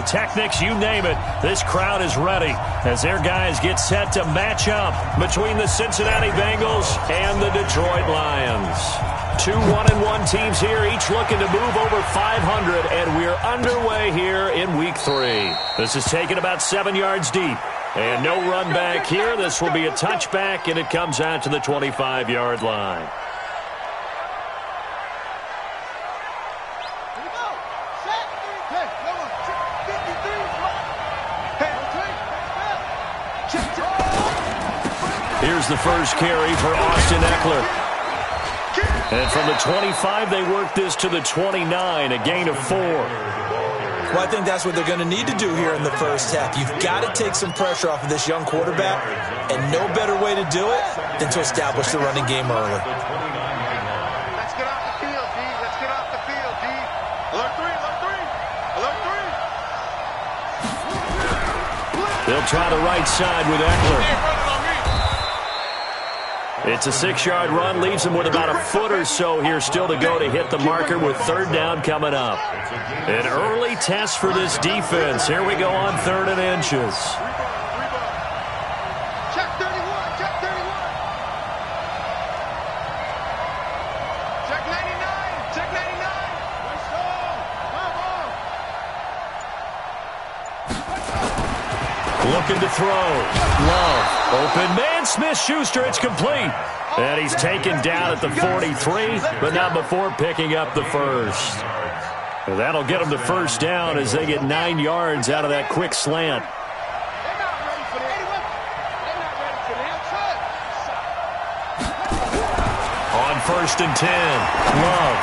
pyrotechnics, you name it. This crowd is ready as their guys get set to match up between the Cincinnati Bengals and the Detroit Lions. Two 1-1 teams here, each looking to move over 500, and we're underway here in Week 3. This is taken about 7 yards deep. And no run back here. This will be a touchback, and it comes out to the 25-yard line. Here's the first carry for Austin Eckler. And from the 25, they work this to the 29, a gain of 4. Well, I think that's what they're going to need to do here in the first half. You've got to take some pressure off of this young quarterback, and no better way to do it than to establish the running game early. Let's get off the field, D. Let's get off the field, D. Alert 3, alert 3, alert 3. They'll try the right side with Eckler. It's a 6-yard run, leaves him with about a foot or so here still to go to hit the marker with third down coming up. An early test for this defense. Here we go on 3rd and inches. Check 31, check 31. Check 99, check 99. Let's go. Come on. Looking to throw. Love. Open man, Smith-Schuster, it's complete. And he's taken down at the 43, but not before picking up the first. And that'll get him the first down as they get 9 yards out of that quick slant. On 1st and 10, Love.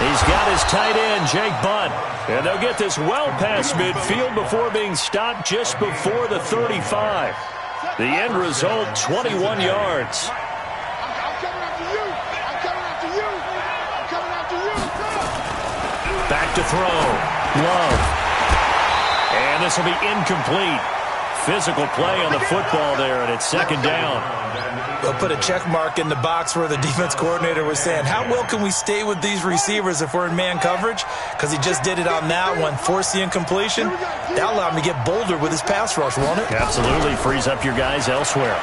He's got his tight end, Jake Butt. And they'll get this well past midfield before being stopped just before the 35. The end result, 21 yards. I'm coming after you. I'm coming after you. I'm coming after you. Back to throw. Love. And this will be incomplete. Physical play on the football there, and it's 2nd down. They'll put a check mark in the box where the defense coordinator was saying, how well can we stay with these receivers if we're in man coverage? Because he just did it on that one, forced the incompletion. That'll allow him to get bolder with his pass rush, won't it? Absolutely, frees up your guys elsewhere.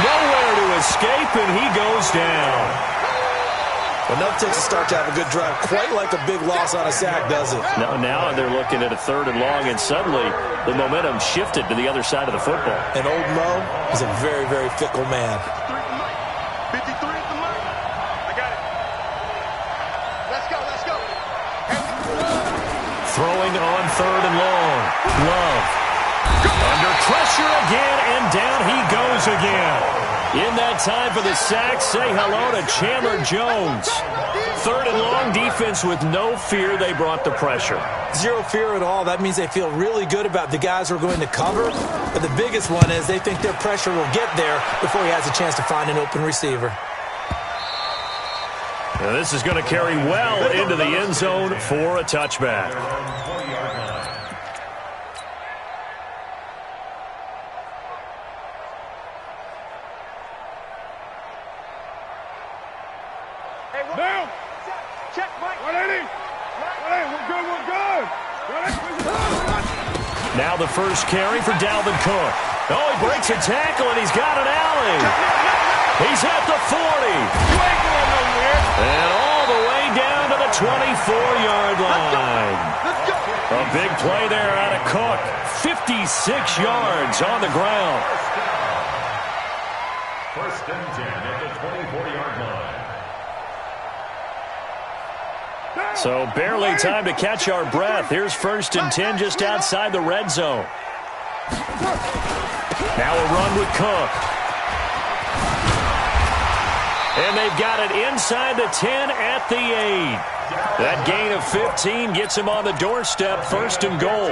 Nowhere to escape, and he goes down. Enough takes a start to have a good drive. Quite like a big loss on a sack, does it? No, now they're looking at a 3rd and long, and suddenly the momentum shifted to the other side of the football. And old Mo is a very, very fickle man. 53 at the mic. I got it. Let's go, let's go. Throwing on 3rd and long. Love. Under pressure again, and down he goes again. In that time for the sack, say hello to Chandler Jones. 3rd and long, defense with no fear. They brought the pressure. Zero fear at all. That means they feel really good about the guys who are going to cover. But the biggest one is they think their pressure will get there before he has a chance to find an open receiver. Now this is going to carry well into the end zone for a touchback. Down. Check, Mike. 180. 180. We're good. We're good. Now the first carry for Dalvin Cook. Oh, he breaks a tackle, and he's got an alley. He's at the 40. You ain't going nowhere. And all the way down to the 24-yard line. Let's go. A big play there out of Cook. 56 yards on the ground. 1st and 10 at the 24-yard line. So barely time to catch our breath. Here's 1st and 10 just outside the red zone. Now a run with Cook. And they've got it inside the 10 at the 8. That gain of 15 gets him on the doorstep, 1st and goal.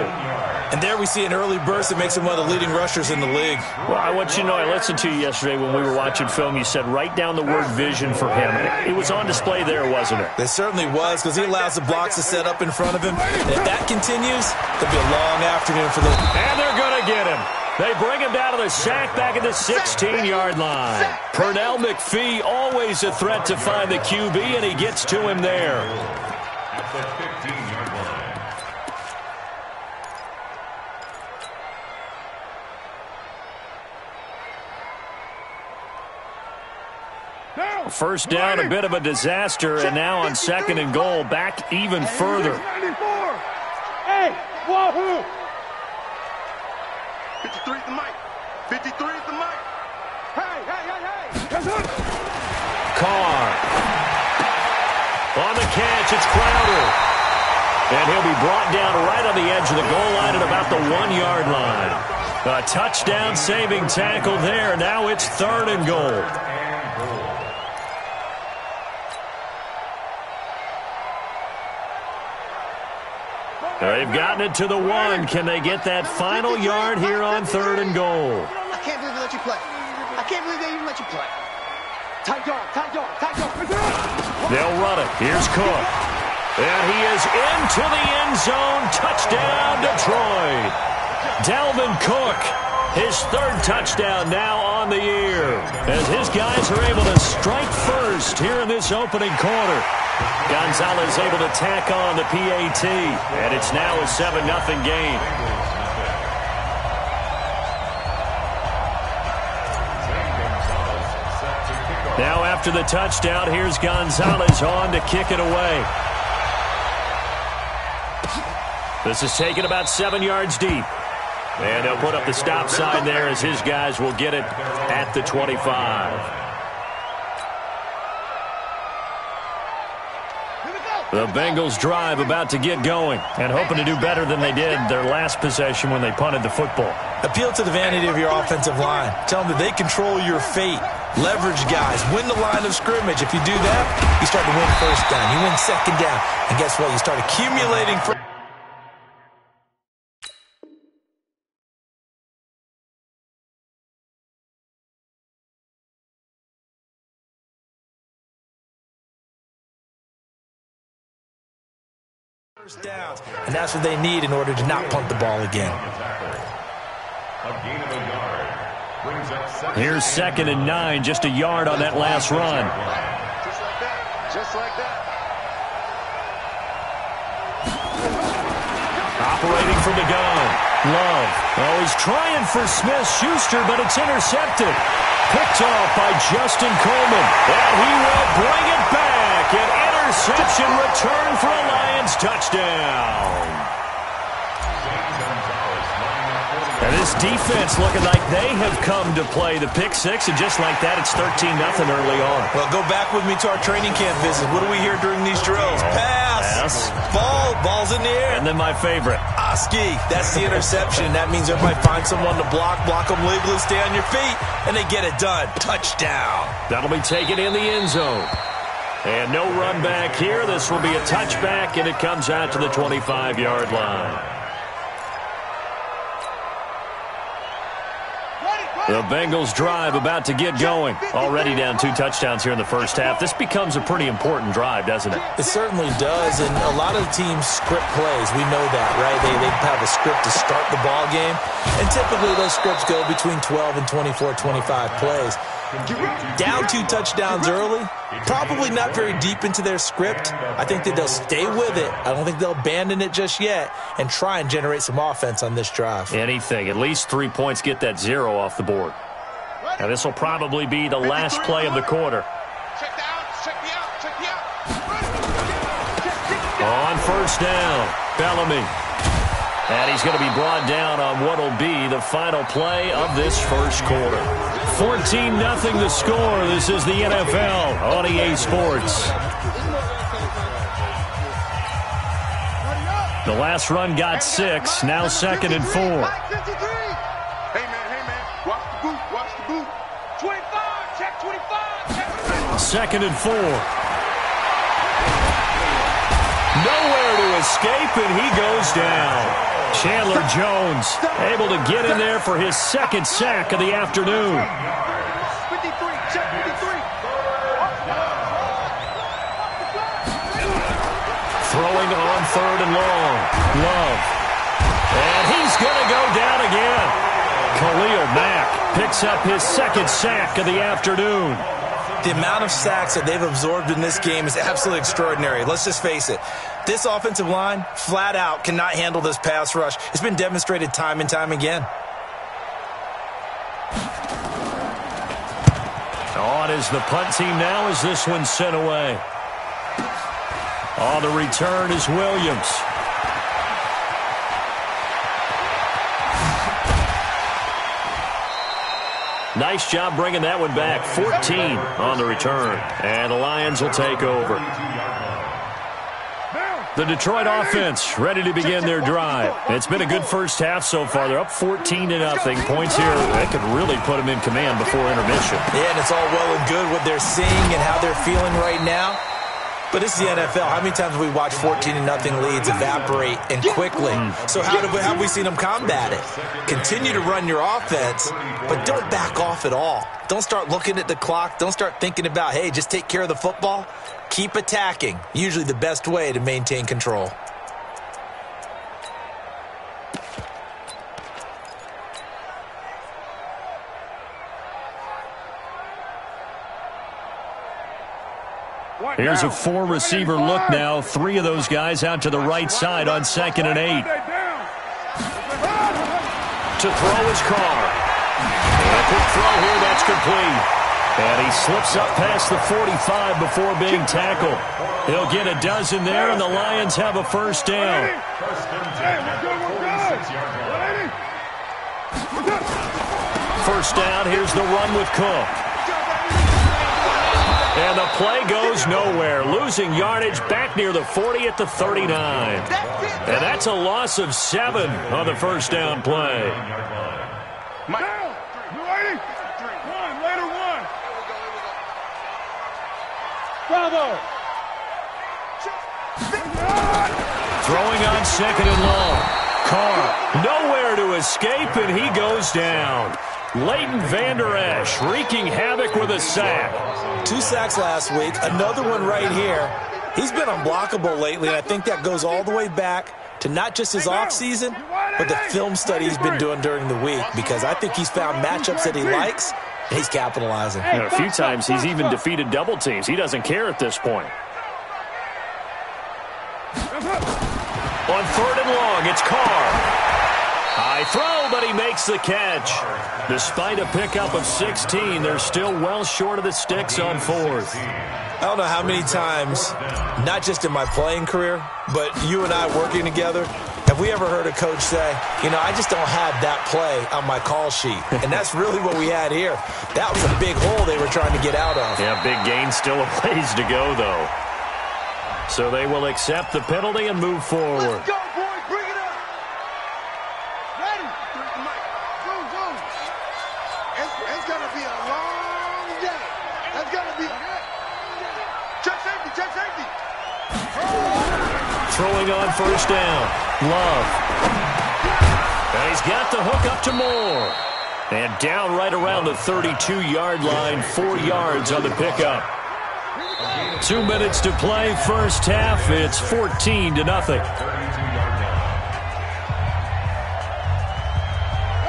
And there we see an early burst that makes him one of the leading rushers in the league. Well, I want you to know, I listened to you yesterday when we were watching film. You said write down the word vision for him. It was on display there, wasn't it? It certainly was, because he allows the blocks to set up in front of him. And if that continues, it'll be a long afternoon for the... And they're going to get him. They bring him down to the sack back at the 16-yard line. Pernell McPhee, always a threat to find the QB, and he gets to him there. At the 15-yard line. First down, a bit of a disaster, and now on 2nd and goal, back even further. Hey, wahoo! 53 is the mic. 53 is the mic. Hey, hey, hey, hey! Carr. On the catch, it's Crowder. And he'll be brought down right on the edge of the goal line at about the 1-yard line. A touchdown-saving tackle there. Now it's 3rd and goal. They've gotten it to the 1. Can they get that final yard here on 3rd and goal? I can't believe they let you play. I can't believe they even let you play. Tight dog, tight dog, tight dog. They'll run it. Here's Cook. And he is into the end zone. Touchdown, Detroit. Dalvin Cook, his 3rd touchdown now on the year, as his guys are able to strike first here in this opening quarter. Gonzalez able to tack on the PAT, and it's now a 7-0 game. Now after the touchdown, here's Gonzalez on to kick it away. This is taken about 7 yards deep. And he'll put up the stop sign there as his guys will get it at the 25. The Bengals drive about to get going and hoping to do better than they did their last possession when they punted the football. Appeal to the vanity of your offensive line. Tell them that they control your fate. Leverage guys. Win the line of scrimmage. If you do that, you start to win 1st down. You win 2nd down. And guess what? You start accumulating for downs, and that's what they need in order to not punt the ball again. Here's 2nd and 9, just a yard on that last run. Just like that. Just like that. Operating from the gun. Love. Oh, he's trying for Smith-Schuster, but it's intercepted. Picked off by Justin Coleman. And he will bring it back. An interception return for a Lions touchdown. And this defense looking like they have come to play the pick six, and just like that, it's 13-0 early on. Well, go back with me to our training camp visit. What do we hear during these drills? Pass. Ball's in the air. And then my favorite. Oski, that's the interception. That means everybody find someone to block them legally, stay on your feet, and they get it done. Touchdown. That'll be taken in the end zone. And no run back here. This will be a touchback, and it comes out to the 25-yard line. The Bengals drive about to get going. Already down 2 touchdowns here in the first half. This becomes a pretty important drive, doesn't it? It certainly does, and a lot of teams script plays. We know that, right? They have a script to start the ball game, and typically those scripts go between 12 and 24, 25 plays. Down 2 touchdowns early, probably not very deep into their script. I think that they'll stay with it. I don't think they'll abandon it just yet and try and generate some offense on this drive. Anything. At least 3 points, get that 0 off the board. Now this will probably be the last play of the quarter. Check the out. Check the out. Check the out. On first down, Bellamy. And he's going to be brought down on what will be the final play of this first quarter. 14-0 the score. This is the NFL on EA Sports. The last run got 6. Now 2nd and 4. Hey, man. Watch the boot. Watch the boot. 25. Check 25. Check 2nd and 4. Nowhere to escape, and he goes down. Chandler Jones able to get in there for his 2nd sack of the afternoon. 53. Check 53. Throwing on 3rd and long. Love. And he's going to go down again. Khalil Mack picks up his 2nd sack of the afternoon. The amount of sacks that they've absorbed in this game is absolutely extraordinary. Let's just face it. This offensive line, flat out, cannot handle this pass rush. It's been demonstrated time and time again. On out as the punt team now as this one's sent away. On the return is Williams. Nice job bringing that one back. 14 on the return. And the Lions will take over. The Detroit offense ready to begin their drive. It's been a good first half so far. They're up 14-0. Points here, that could really put them in command before intermission. Yeah, and it's all well and good what they're seeing and how they're feeling right now. But it's the NFL. How many times have we watched 14-0 leads evaporate and quickly? So how have we seen them combat it? Continue to run your offense, but don't back off at all. Don't start looking at the clock. Don't start thinking about, hey, just take care of the football. Keep attacking. Usually the best way to maintain control. Here's a four-receiver look now. Three of those guys out to the right side on 2nd and 8. To throw his car. And a quick throw here, that's complete. And he slips up past the 45 before being tackled. He'll get a dozen there, and the Lions have a first down. First down, here's the run with Cook. And the play goes nowhere. Losing yardage back near the 40 at the 39. And that's a loss of 7 on the first down play. Bravo. Throwing on 2nd and long. Carr nowhere to escape, and he goes down. Leighton Vander Esch wreaking havoc with a sack. 2 sacks last week, another one right here. He's been unblockable lately, and I think that goes all the way back to not just his offseason, but the film study he's been doing during the week, because I think he's found matchups that he likes, and he's capitalizing. And a few times he's even defeated double teams. He doesn't care at this point. On 3rd and long, it's Carr. High throw, but he makes the catch. Despite a pickup of 16, they're still well short of the sticks on 4th. I don't know how many times, not just in my playing career, but you and I working together, have we ever heard a coach say, you know, I just don't have that play on my call sheet. And that's really what we had here. That was a big hole they were trying to get out of. Yeah, big gain, still a ways to go, though. So they will accept the penalty and move forward. Let's go, boys. Bring it up. Ready? It's going to be a long day. It's going to be check safety, check safety. Throwing on first down. Love. And he's got the hook up to Moore. And down right around the 32-yard line, 4 yards on the pickup. 2 minutes to play, first half. It's 14-0.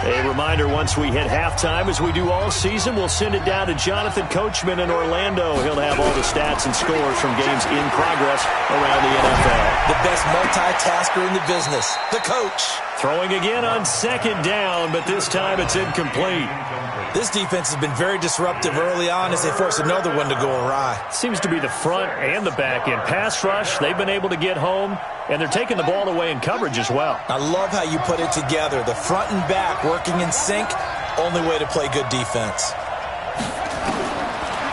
A reminder, once we hit halftime, as we do all season, we'll send it down to Jonathan Coachman in Orlando. He'll have all the stats and scores from games in progress around the NFL. The best multitasker in the business, the coach. Throwing again on 2nd down, but this time it's incomplete. This defense has been very disruptive early on as they force another one to go awry. Seems to be the front and the back end. Pass rush, they've been able to get home, and they're taking the ball away in coverage as well. I love how you put it together. The front and back working in sync, only way to play good defense.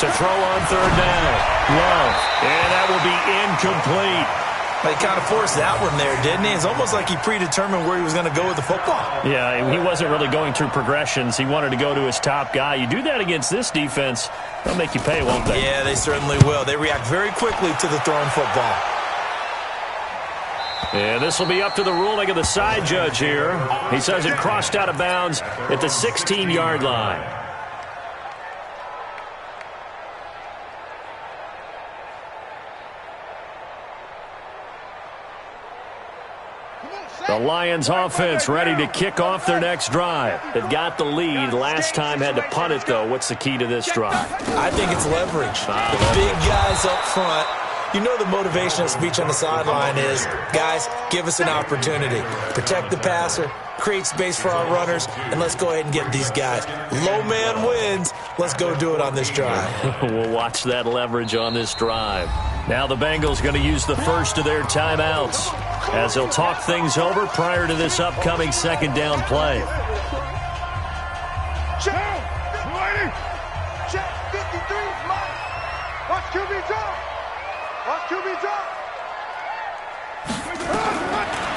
To throw on 3rd down. Love, and that will be incomplete. He kind of forced that one there, didn't he? It's almost like he predetermined where he was going to go with the football. Yeah, he wasn't really going through progressions. He wanted to go to his top guy. You do that against this defense, they'll make you pay, won't they? Yeah, they certainly will. They react very quickly to the thrown football. And this will be up to the ruling of the side judge here. He says it crossed out of bounds at the 16-yard line. The Lions offense ready to kick off their next drive. They've got the lead. Last time had to punt it, though. What's the key to this drive? I think it's leverage. The big guys up front. You know the motivational speech on the sideline is, guys, give us an opportunity. Protect the passer, create space for our runners, and let's go ahead and get these guys. Low man wins. Let's go do it on this drive. We'll watch that leverage on this drive. Now the Bengals going to use the first of their timeouts as they'll talk things over prior to this upcoming second down play. Check. Check. 53 is mine. Watch QB drop. Watch QB drop.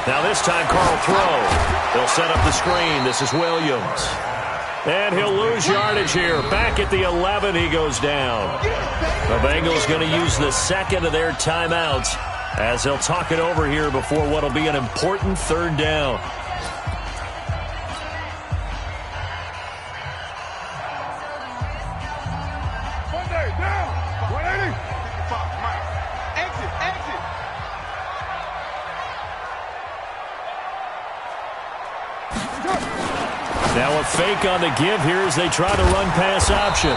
Now this time Carl throw. He'll set up the screen. This is Williams. And he'll lose yardage here. Back at the 11, he goes down. The Bengals going to use the second of their timeouts as they'll talk it over here before what will be an important third down. Monday, down. 180. Exit. Now a fake on the give here as they try the run-pass option.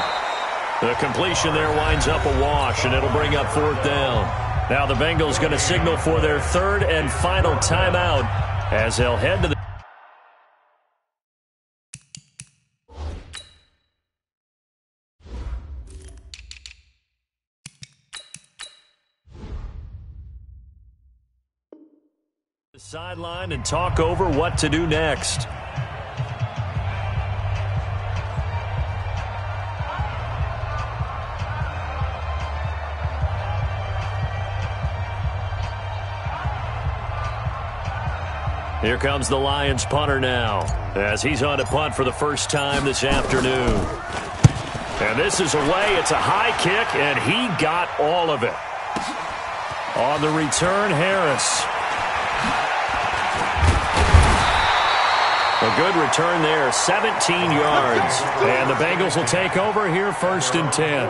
The completion there winds up a wash, and it'll bring up fourth down. Now the Bengals going to signal for their third and final timeout as they'll head to the sideline and talk over what to do next. Here comes the Lions punter now as he's on to punt for the first time this afternoon. And this is away. It's a high kick, and he got all of it. On the return, Harris. A good return there, 17 yards. And the Bengals will take over here first and 10.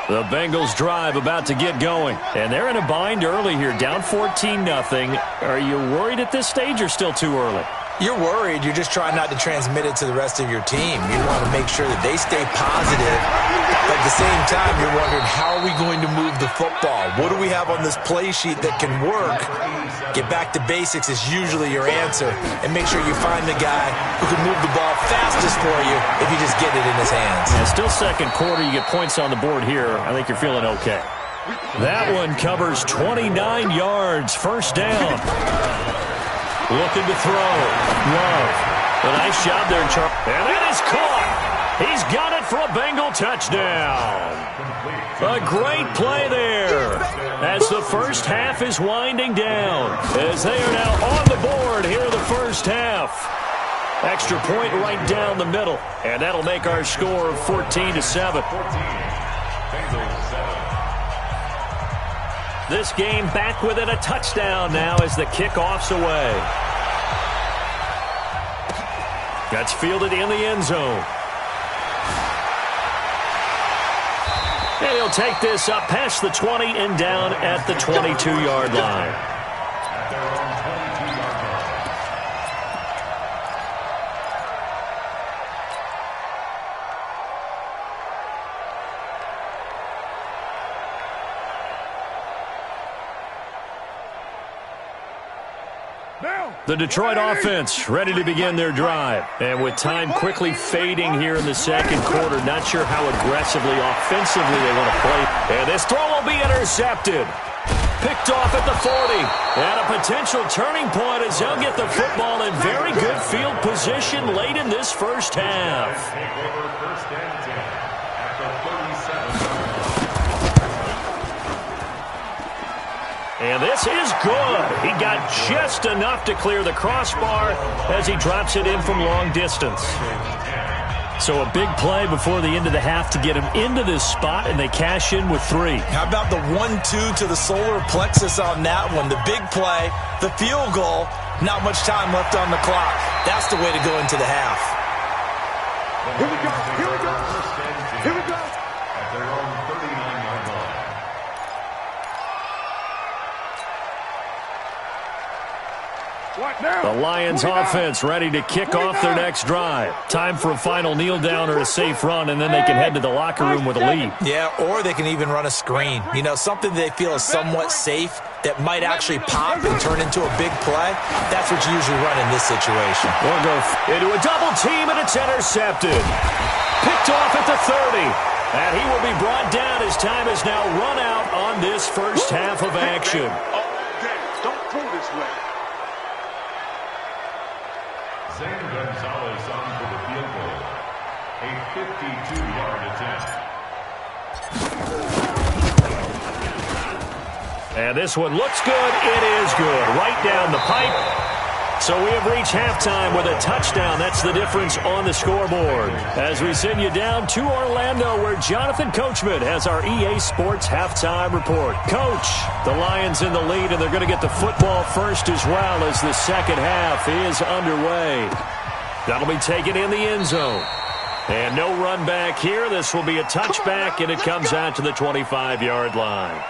The Bengals drive about to get going. And they're in a bind early here, down 14-0. Are you worried at this stage or still too early? You're worried. You're just trying not to transmit it to the rest of your team. You want to make sure that they stay positive. But at the same time, you're wondering, how are we going to move the football? What do we have on this play sheet that can work? Get back to basics is usually your answer. And make sure you find the guy who can move the ball fastest for you if you just get it in his hands. Yeah, still second quarter. You get points on the board here. I think you're feeling okay. That one covers 29 yards. First down. Looking to throw. Love. A nice job there, Charles. And that is caught. He's got it for a Bengal touchdown. A great play there as the first half is winding down. As they are now on the board here in the first half. Extra point right down the middle. And that'll make our score 14-7. This game back within a touchdown now as the kickoff's away. That's fielded in the end zone. And he'll take this up past the 20 and down at the 22-yard line. The Detroit offense ready to begin their drive. And with time quickly fading here in the second quarter, not sure how aggressively, offensively they want to play. And this throw will be intercepted. Picked off at the 40. And a potential turning point as they'll get the football in very good field position late in this first half. And this is good. He got just enough to clear the crossbar as he drops it in from long distance. So a big play before the end of the half to get him into this spot, and they cash in with 3. How about the 1-2 to the solar plexus on that one? The big play, the field goal, not much time left on the clock. That's the way to go into the half. Here we go. Here we go. Here we go. At their own 39-yard line. The Lions offense ready to kick off their next drive. Time for a final kneel down or a safe run, and then they can head to the locker room with a lead. Yeah, or they can even run a screen. You know, something they feel is somewhat safe that might actually pop and turn into a big play. That's what you usually run in this situation. We'll go into a double team, and it's intercepted. Picked off at the 30. And he will be brought down as time has now run out on this first half of action. Don't go this way. Zane Gonzalez on for the field goal. A 52-yard attempt. And this one looks good. It is good. Right down the pipe. So we have reached halftime with a touchdown. That's the difference on the scoreboard. As we send you down to Orlando, where Jonathan Coachman has our EA Sports halftime report. Coach, the Lions in the lead, and they're going to get the football first as well as the second half is underway. That'll be taken in the end zone. And no run back here. This will be a touchback, and it comes out to the 25-yard line.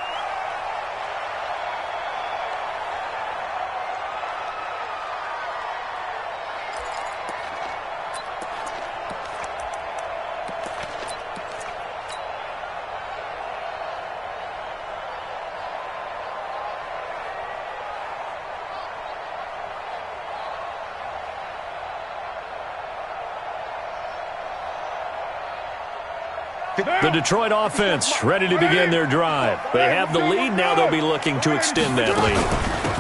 The Detroit offense ready to begin their drive. They have the lead. Now they'll be looking to extend that lead.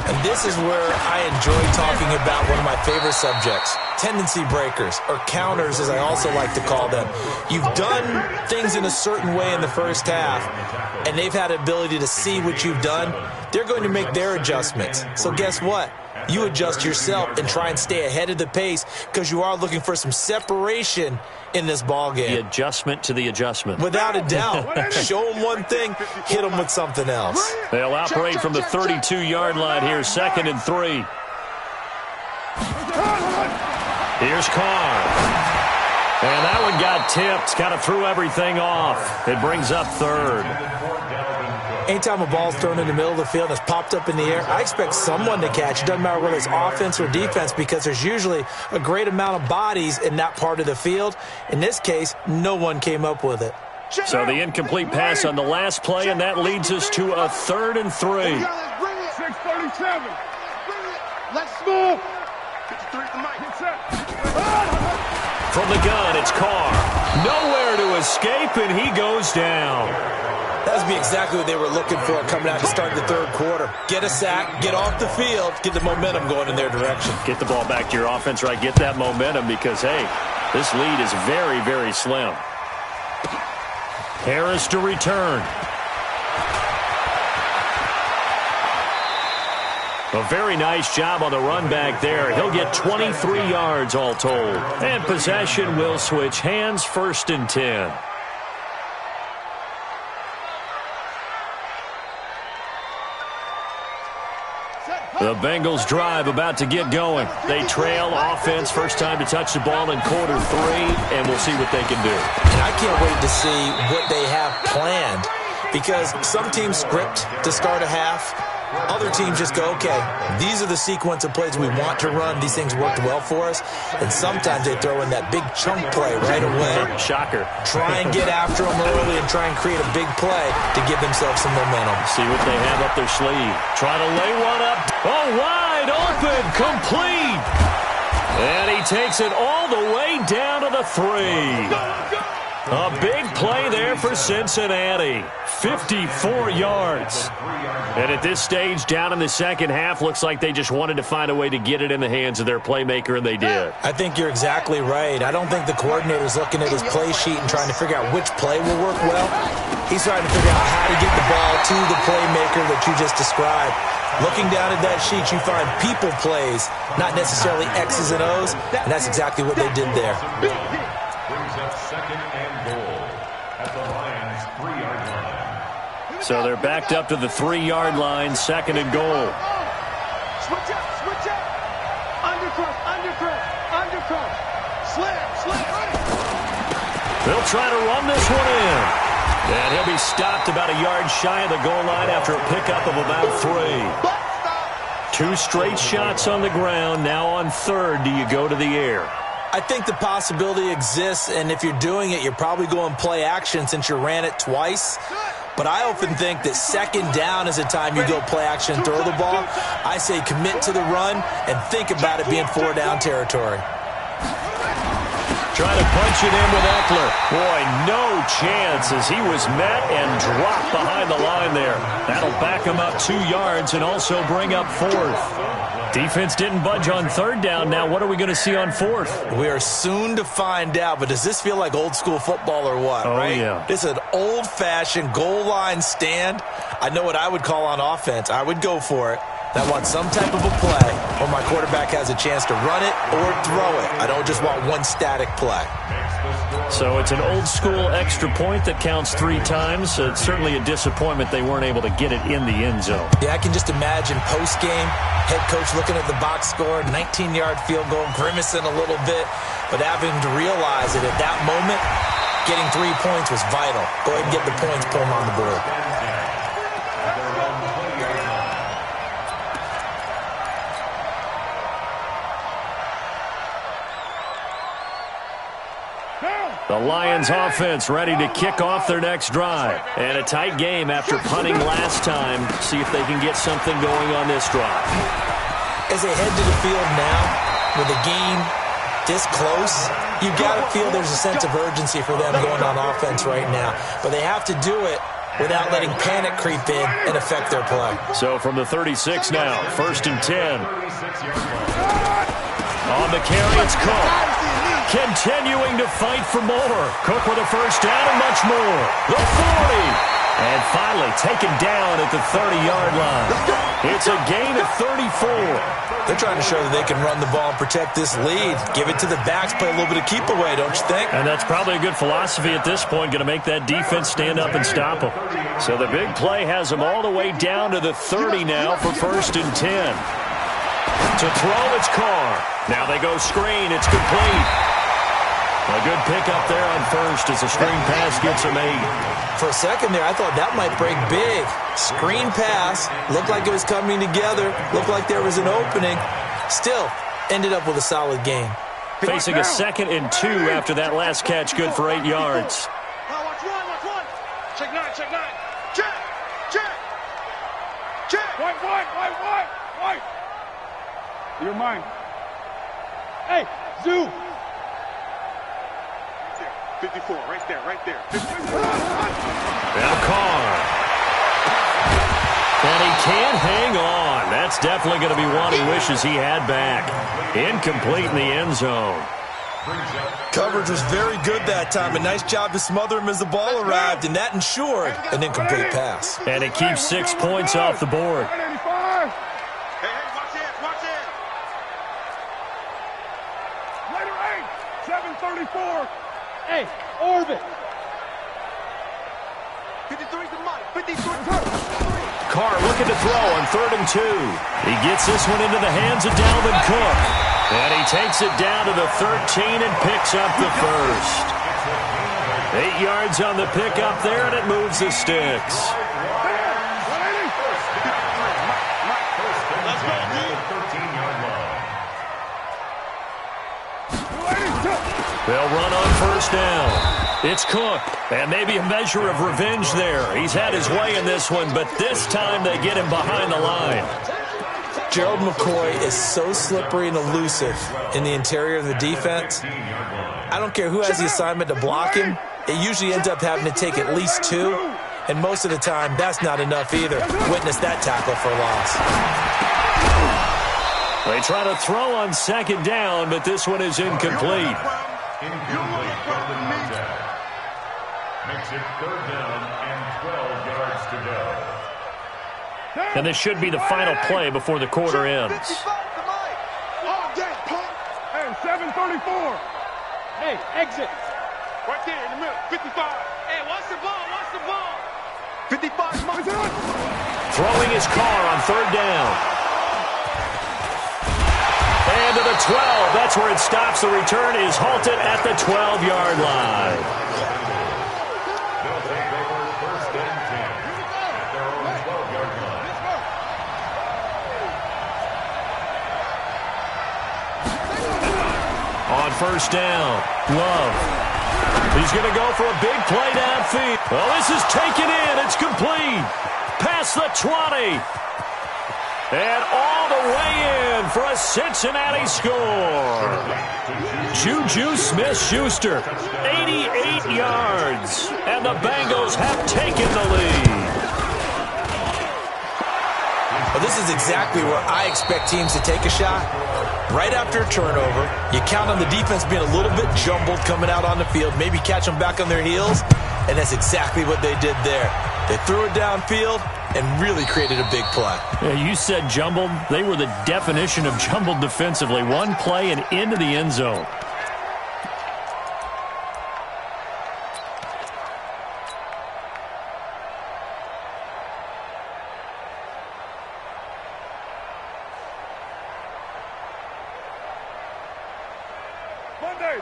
And this is where I enjoy talking about one of my favorite subjects, tendency breakers, or counters as I also like to call them. You've done things in a certain way in the first half, and they've had the ability to see what you've done. They're going to make their adjustments. So guess what? You adjust yourself and try and stay ahead of the pace because you are looking for some separation in this ball game. The adjustment to the adjustment. Without a doubt. Show them one thing, hit them with something else. They'll operate from the 32-yard line here, 2nd and 3. Here's Carr. And that one got tipped, kind of threw everything off. It brings up 3rd. Anytime a ball's thrown in the middle of the field and it's popped up in the air, I expect someone to catch. It doesn't matter whether it's offense or defense because there's usually a great amount of bodies in that part of the field. In this case, no one came up with it. So the incomplete pass on the last play, and that leads us to a 3rd and 3. 637. Let's move. 53 at the mic. From the gun, it's Carr. Nowhere to escape, and he goes down. That would be exactly what they were looking for coming out to start the third quarter. Get a sack, get off the field, get the momentum going in their direction. Get the ball back to your offense, right? Get that momentum because, hey, this lead is very, very slim. Harris to return. A very nice job on the run back there. He'll get 23 yards all told. And possession will switch hands, 1st and 10. The Bengals drive about to get going. They trail offense, first time to touch the ball in quarter 3, and we'll see what they can do. And I can't wait to see what they have planned because some teams script to start a half. Other teams just go, okay, these are the sequence of plays we want to run. These things worked well for us. And sometimes they throw in that big chunk play right away. Shocker. Try and get after them early and try and create a big play to give themselves some momentum. See what they have up their sleeve. Trying to lay one up. Oh, wide open, complete. And he takes it all the way down to the 3. A big play there for Cincinnati. 54 yards. And at this stage, down in the second half, looks like they just wanted to find a way to get it in the hands of their playmaker, and they did. I think you're exactly right. I don't think the coordinator's looking at his play sheet and trying to figure out which play will work well. He's trying to figure out how to get the ball to the playmaker that you just described. Looking down at that sheet, you find people plays, not necessarily X's and O's, and that's exactly what they did there. Brings up 2nd and goal at the Lions' 3-yard line. So they're backed up to the 3-yard line, 2nd and goal. Switch up. Undercross. Slam. They'll try to run this one in. And he'll be stopped about a yard shy of the goal line after a pickup of about 3. 2 straight shots on the ground. Now on third, do you go to the air? I think the possibility exists, and if you're doing it, you're probably going play action since you ran it twice. But I often think that second down is the time you go play action and throw the ball. I say commit to the run and think about it being 4-down territory. Trying to punch it in with Eckler. Boy, no chance as he was met and dropped behind the line there. That'll back him up 2 yards and also bring up fourth. Defense didn't budge on third down. Now what are we going to see on fourth? We are soon to find out, but does this feel like old school football or what, right? Yeah. This is an old-fashioned goal line stand. I know what I would call on offense. I would go for it. I want some type of a play where my quarterback has a chance to run it or throw it. I don't just want one static play. So it's an old-school extra point that counts 3 times. It's certainly a disappointment they weren't able to get it in the end zone. Yeah, I can just imagine post-game, head coach looking at the box score, 19-yard field goal, grimacing a little bit, but having to realize that at that moment, getting 3 points was vital. Go ahead and get the points, put them on the board. The Lions offense ready to kick off their next drive. And a tight game after punting last time. See if they can get something going on this drive. As they head to the field now, with the game this close, you've got to feel there's a sense of urgency for them going on offense right now. But they have to do it without letting panic creep in and affect their play. So from the 36 now, 1st and 10. On the carry, it's Cook. Continuing to fight for more. Cook with a first down and much more. The 40. And finally taken down at the 30-yard line. It's a gain of 34. They're trying to show that they can run the ball and protect this lead. Give it to the backs, play a little bit of keep away, don't you think? And that's probably a good philosophy at this point, going to make that defense stand up and stop them. So the big play has them all the way down to the 30 now for 1st and 10. To throw, it's Carr. Now they go screen. It's complete. A good pickup there on first as the screen pass gets a made. For a second there, I thought that might break big. Screen pass. Looked like it was coming together. Looked like there was an opening. Still, ended up with a solid game. Facing a 2nd and 2 after that last catch. Good for 8 yards. Watch one. Check 9. Check. White. You're mine. Hey, Zoo. 54, right there. Now Carr. And he can't hang on. That's definitely going to be one he wishes he had back. Incomplete in the end zone. Coverage was very good that time. A nice job to smother him as the ball arrived, and that ensured an incomplete pass. And it keeps 6 points off the board. Hey, watch this. Later 8, 7:34. Hey, orbit. 53's the mic. 53. Carr looking to throw on 3rd and 2. He gets this one into the hands of Dalvin Cook. And he takes it down to the 13 and picks up the first. 8 yards on the pickup there, and it moves the sticks. They'll run on 1st down. It's Cook, and maybe a measure of revenge there. He's had his way in this one, but this time they get him behind the line. Gerald McCoy is so slippery and elusive in the interior of the defense. I don't care who has the assignment to block him. It usually ends up having to take at least 2, and most of the time, that's not enough either. Witness that tackle for loss. They try to throw on 2nd down, but this one is incomplete. Incomplete from the contact. Makes it 3rd down and 12 yards to go. And this should be the final play before the quarter ends. Hey, 7:34. Hey, exit. Right there in the middle. 55. Hey, watch the ball. 55. Throwing his Carr on 3rd down. And to the 12. That's where it stops. The return is halted at the 12-yard line. They'll take over 1st and 10 at their own 12-yard line. first down. Love. He's going to go for a big play downfield. Well, this is taken in. It's complete. Past the 20. And all the way in for a Cincinnati score. Juju Smith-Schuster, 88 yards. And the Bengals have taken the lead. Well, this is exactly where I expect teams to take a shot. Right after a turnover, you count on the defense being a little bit jumbled coming out on the field, maybe catch them back on their heels, and that's exactly what they did there. They threw it downfield and really created a big play. Yeah, you said jumbled. They were the definition of jumbled defensively. One play and into the end zone.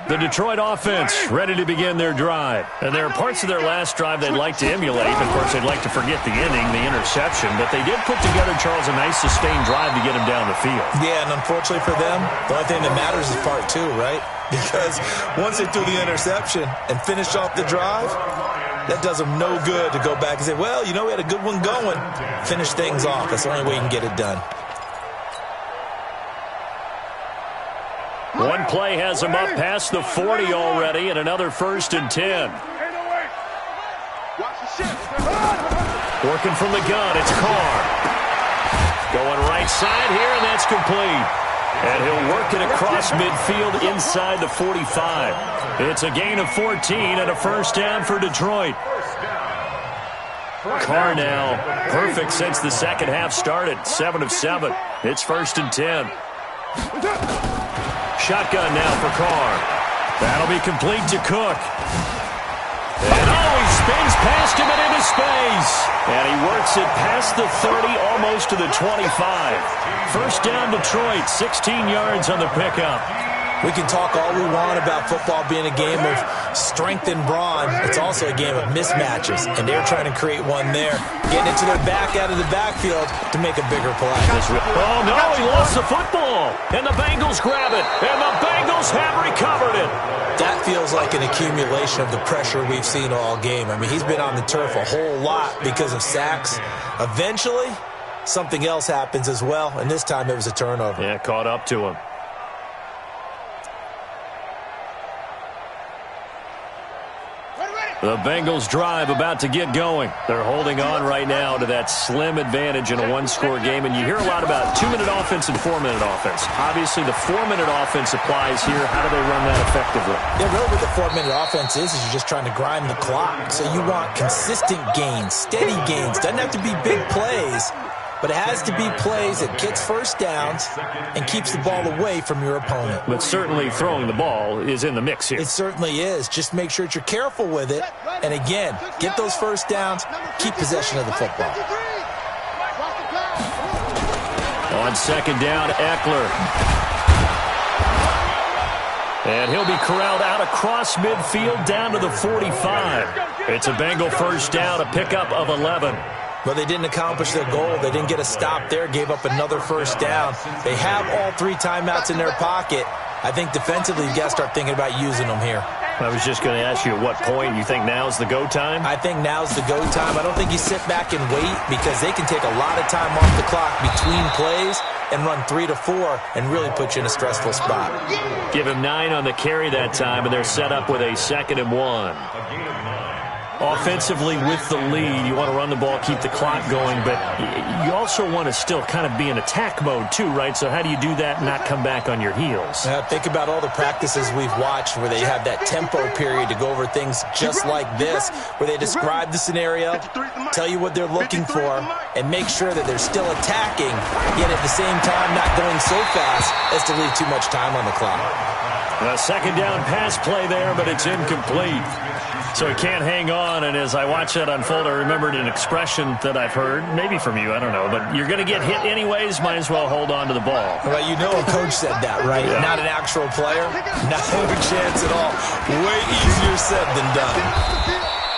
The Detroit offense ready to begin their drive. And there are parts of their last drive they'd like to emulate. Of course, they'd like to forget the ending, the interception. But they did put together, Charles, a nice sustained drive to get him down the field. Yeah, and unfortunately for them, the only thing that matters is part two, right? Because once they threw the interception and finished off the drive, that does them no good to go back and say, well, you know, we had a good one going. Finish things off. That's the only way you can get it done. One play has him up past the 40 already, and another 1st and 10. Working from the gun, it's Carr. Going right side here, and that's complete. And he'll work it across midfield inside the 45. It's a gain of 14 and a first down for Detroit. Carr now perfect since the second half started. 7 of 7. It's 1st and 10. Shotgun now for Carr. That'll be complete to Cook. And he spins past him and into space. And he works it past the 30, almost to the 25. First down Detroit, 16 yards on the pickup. We can talk all we want about football being a game of strength and brawn. It's also a game of mismatches, and they're trying to create one there. Getting into their back out of the backfield to make a bigger play. Oh, no, he lost the football. And the Bengals grab it, and the Bengals have recovered it. That feels like an accumulation of the pressure we've seen all game. I mean, he's been on the turf a whole lot because of sacks. Eventually, something else happens as well, and this time it was a turnover. Yeah, caught up to him. The Bengals drive about to get going. They're holding on right now to that slim advantage in a one-score game. And you hear a lot about 2-minute offense and 4-minute offense. Obviously, the 4-minute offense applies here. How do they run that effectively? Yeah, really what the 4-minute offense is you're just trying to grind the clock. So you want consistent gains, steady gains. Doesn't have to be big plays, but it has to be plays that gets first downs and keeps the ball away from your opponent. But certainly throwing the ball is in the mix here. It certainly is. Just make sure that you're careful with it. And again, get those first downs, keep possession of the football. On second down, Eckler. And he'll be corralled out across midfield down to the 45. It's a Bengal first down, a pickup of 11. Well, they didn't accomplish their goal. They didn't get a stop there, gave up another first down. They have all 3 timeouts in their pocket. I think defensively, you've got to start thinking about using them here. I was just going to ask you at what point you think now's the go time? I think now's the go time. I don't think you sit back and wait because they can take a lot of time off the clock between plays and run 3 to 4 and really put you in a stressful spot. Give him 9 on the carry that time, and they're set up with a 2nd and 1. Offensively with the lead, you want to run the ball, keep the clock going, but you also want to still kind of be in attack mode too, right? So how do you do that and not come back on your heels? Think about all the practices we've watched where they have that tempo period to go over things just like this, where they describe the scenario, tell you what they're looking for, and make sure that they're still attacking, yet at the same time not going so fast as to leave too much time on the clock. A second down pass play there, but it's incomplete. So he can't hang on, and as I watch that unfold, I remembered an expression that I've heard, maybe from you, I don't know, but you're going to get hit anyways, might as well hold on to the ball. Well, you know a coach said that, right? Yeah. Not an actual player. No chance at all. Way easier said than done.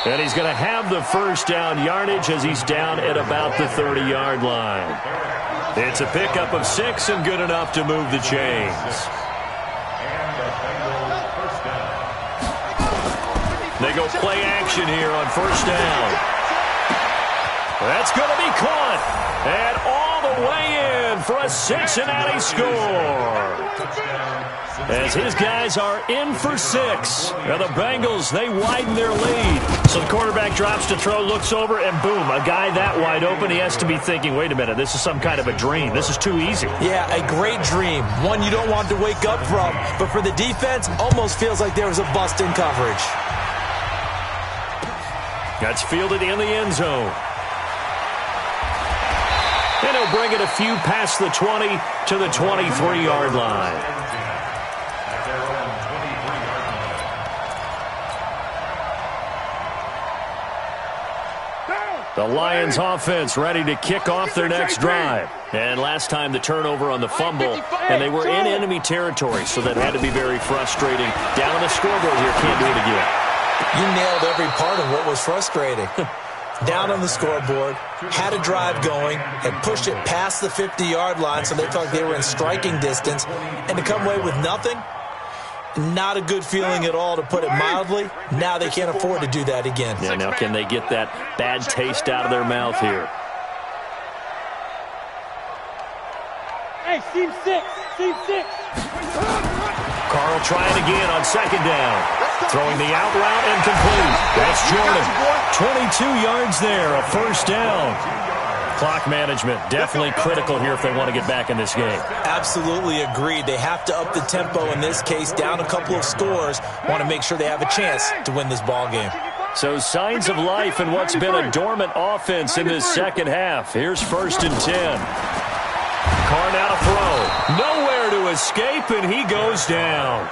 And he's going to have the first down yardage as he's down at about the 30-yard line. It's a pickup of 6 and good enough to move the chains. They go play action here on first down. That's going to be caught. And all the way in for a Cincinnati score. As his guys are in for 6. Now the Bengals, they widen their lead. So the quarterback drops to throw, looks over, and boom, a guy that wide open, he has to be thinking, wait a minute, this is some kind of a dream. This is too easy. Yeah, a great dream. One you don't want to wake up from. But for the defense, almost feels like there was a bust in coverage. That's fielded in the end zone. And he'll bring it a few past the 20 to the 23-yard line. The Lions offense ready to kick off their next drive. And last time the turnover on the fumble, and they were in enemy territory, so that had to be very frustrating. Down on the scoreboard here, can't do it again. You nailed every part of what was frustrating. Down on the scoreboard, had a drive going, had pushed it past the 50-yard line, so they felt like they were in striking distance, and to come away with nothing, not a good feeling at all, to put it mildly. Now they can't afford to do that again. Yeah, now can they get that bad taste out of their mouth here? Hey, Team 6, Team 6. Carl trying again on second down. Throwing the out route and complete. That's Jordan. 22 yards there, a first down. Clock management definitely critical here if they want to get back in this game. Absolutely agreed. They have to up the tempo in this case, down a couple of scores. Want to make sure they have a chance to win this ball game. So signs of life in what's been a dormant offense in this second half. Here's 1st and 10. Carr now to throw. Nowhere to escape, and he goes down.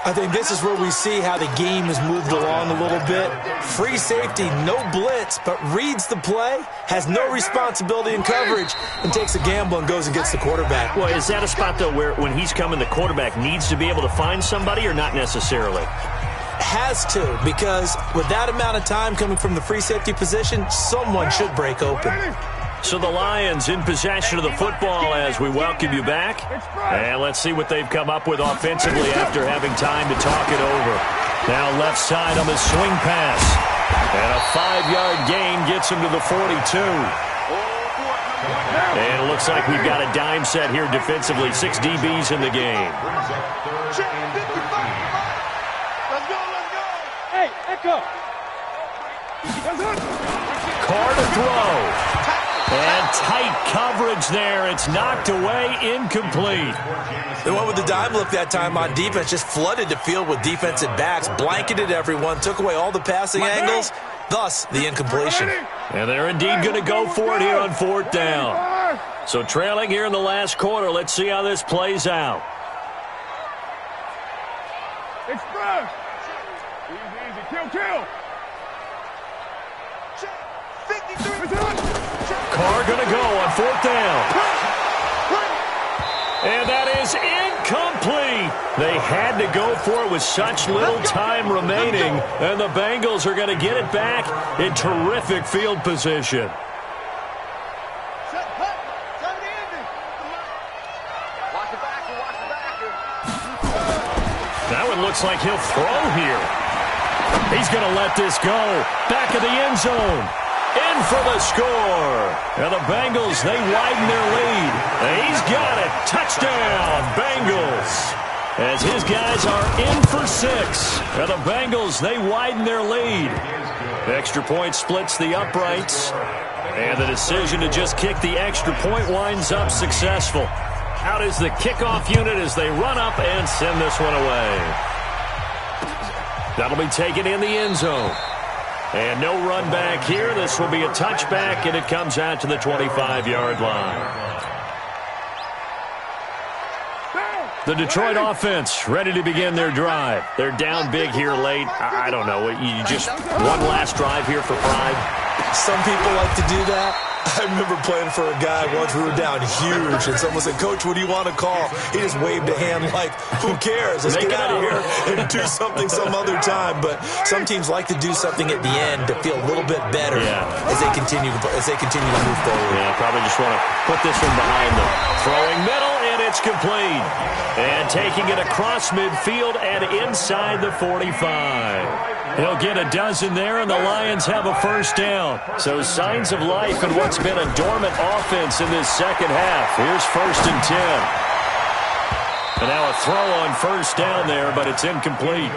I think this is where we see how the game has moved along a little bit. Free safety, no blitz, but reads the play, has no responsibility in coverage, and takes a gamble and goes and gets the quarterback. Well, is that a spot, though, where when he's coming, the quarterback needs to be able to find somebody, or not necessarily? Has to, because with that amount of time coming from the free safety position, someone should break open. So the Lions in possession of the football as we welcome you back. And let's see what they've come up with offensively after having time to talk it over. Now left side on the swing pass. And a 5-yard gain gets him to the 42. And it looks like we've got a dime set here defensively. 6 DBs in the game. Hey, Echo. Carr to throw. And tight coverage there. It's knocked away, incomplete. They went with the dime look that time on defense, just flooded the field with defensive backs, blanketed everyone, took away all the passing angles, thus the incompletion. And they're indeed going to go for it here on 4th down. So trailing here in the last quarter. Let's see how this plays out. Express. Easy, easy. Kill. 53. Carr going to go on 4th down. And that is incomplete. They had to go for it with such little time remaining. And the Bengals are going to get it back in terrific field position. That one looks like he'll throw here. He's going to let this go. Back of the end zone. In for the score. And the Bengals, they widen their lead. He's got it. Touchdown, Bengals. As his guys are in for 6. And the Bengals, they widen their lead. The extra point splits the uprights. And the decision to just kick the extra point winds up successful. Out is the kickoff unit as they run up and send this one away. That'll be taken in the end zone. And no run back here. This will be a touchback, and it comes out to the 25-yard line. The Detroit offense ready to begin their drive. They're down big here late. I don't know. You just one last drive here for pride? Some people like to do that. I remember playing for a guy once. We were down huge, and someone said, "Coach, what do you want to call?" He just waved a hand like, "Who cares? Let's get out of here and do something some other time." But some teams like to do something at the end to feel a little bit better as they continue to move forward. Yeah, probably just want to put this one behind them. Throwing middle and it's complete. And taking it across midfield and inside the 45. He'll get a dozen there, and the Lions have a first down. So signs of life in what's been a dormant offense in this second half. Here's 1st and 10. And now a throw on first down there, but it's incomplete.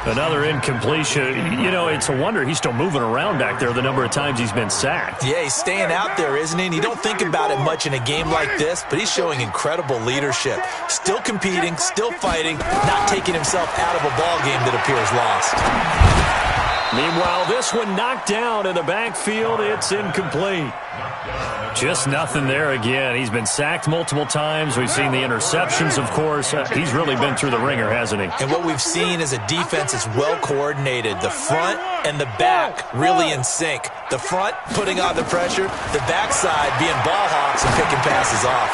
Another incompletion. You know, it's a wonder he's still moving around back there the number of times he's been sacked. Yeah, he's staying out there, isn't he? And you don't think about it much in a game like this, but he's showing incredible leadership. Still competing, still fighting, not taking himself out of a ball game that appears lost. Meanwhile, this one knocked down in the backfield. It's incomplete. Just nothing there again. He's been sacked multiple times. We've seen the interceptions, of course. He's really been through the ringer, hasn't he? And what we've seen is a defense that's well coordinated. The front and the back really in sync. The front putting on the pressure, the backside being ball hawks and picking passes off.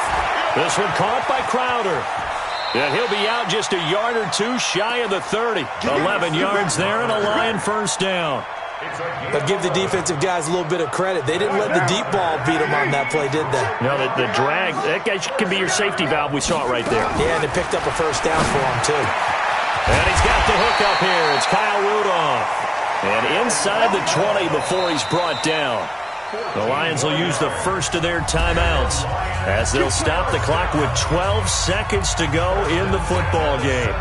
This one caught by Crowder. And he'll be out just a yard or two shy of the 30. 11 yards there and a Lion first down. But give the defensive guys a little bit of credit. They didn't let the deep ball beat them on that play, did they? No, the drag, that guy can be your safety valve. We saw it right there. Yeah, and they picked up a first down for him, too. And he's got the hook up here. It's Kyle Rudolph. And inside the 20 before he's brought down. The Lions will use the first of their timeouts as they'll stop the clock with 12 seconds to go in the football game.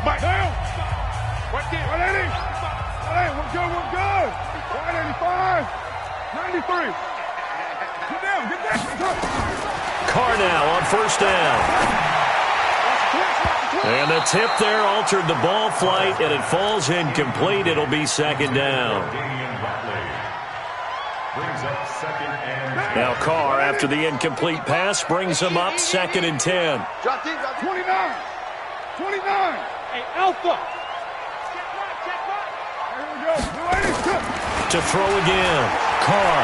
Back down. Right there. 180. 180. We're good. We're good. 185. 93. Get down. Get down. Carr now on first down. And the tip there altered the ball flight, and it falls incomplete. It'll be second down. Now Carr, after the incomplete pass, brings him up 2nd and 10. 29. 29. Hey, Alpha. To throw again. Carr.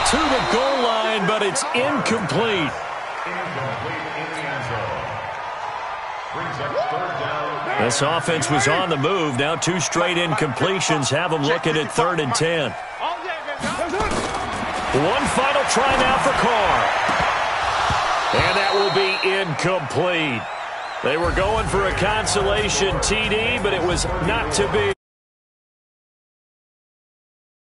To the goal line, but it's incomplete. This offense was on the move. Now 2 straight incompletions have them looking at 3rd and 10. One final try now for Carr. And that will be incomplete. They were going for a consolation TD, but it was not to be.